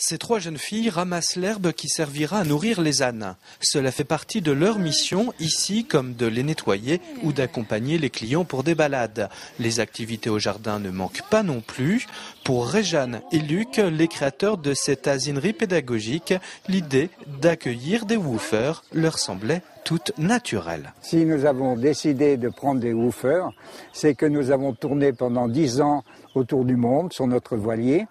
Ces trois jeunes filles ramassent l'herbe qui servira à nourrir les ânes. Cela fait partie de leur mission ici, comme de les nettoyer ou d'accompagner les clients pour des balades. Les activités au jardin ne manquent pas non plus. Pour Réjeanne et Luc, les créateurs de cette asinerie pédagogique, l'idée d'accueillir des woofers leur semblait toute naturelle. Si nous avons décidé de prendre des woofers, c'est que nous avons tourné pendant 10 ans autour du monde sur notre voilier.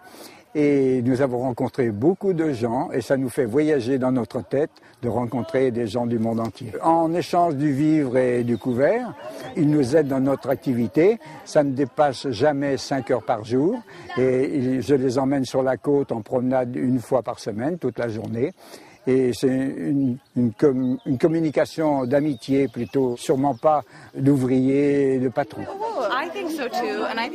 Et nous avons rencontré beaucoup de gens et ça nous fait voyager dans notre tête de rencontrer des gens du monde entier. En échange du vivre et du couvert, ils nous aident dans notre activité. Ça ne dépasse jamais 5 heures par jour et je les emmène sur la côte en promenade une fois par semaine, toute la journée. Et c'est une communication d'amitié plutôt, sûrement pas d'ouvrier et de patron.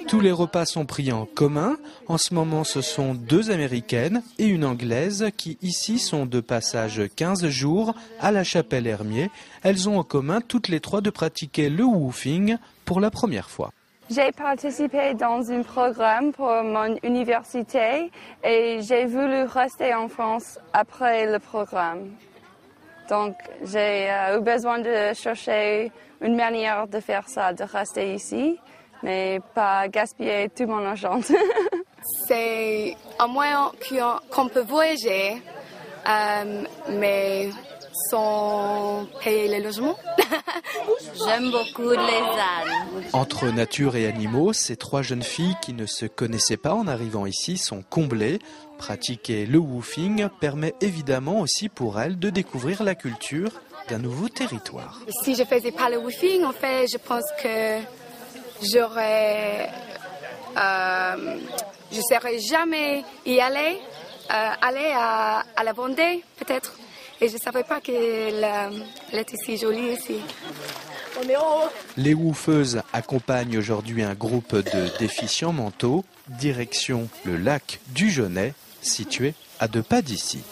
Tous les repas sont pris en commun. En ce moment, ce sont 2 Américaines et une Anglaise qui ici sont de passage 15 jours à la Chapelle Hermier. Elles ont en commun toutes les 3 de pratiquer le woofing pour la première fois. J'ai participé dans un programme pour mon université et j'ai voulu rester en France après le programme. Donc j'ai eu besoin de chercher une manière de faire ça, de rester ici, mais pas gaspiller tout mon argent. C'est un moyen qu'on peut voyager, mais sans payer les logements. J'aime beaucoup les ânes. Entre nature et animaux, ces 3 jeunes filles qui ne se connaissaient pas en arrivant ici sont comblées. Pratiquer le woofing permet évidemment aussi pour elles de découvrir la culture d'un nouveau territoire. Si je faisais pas le woofing, en fait, je pense que je serais jamais y aller à la Vendée, peut-être. Et je ne savais pas qu'elle était si jolie ici. Les woofeuses accompagnent aujourd'hui un groupe de déficients mentaux, direction le lac du Genêt, situé à 2 pas d'ici.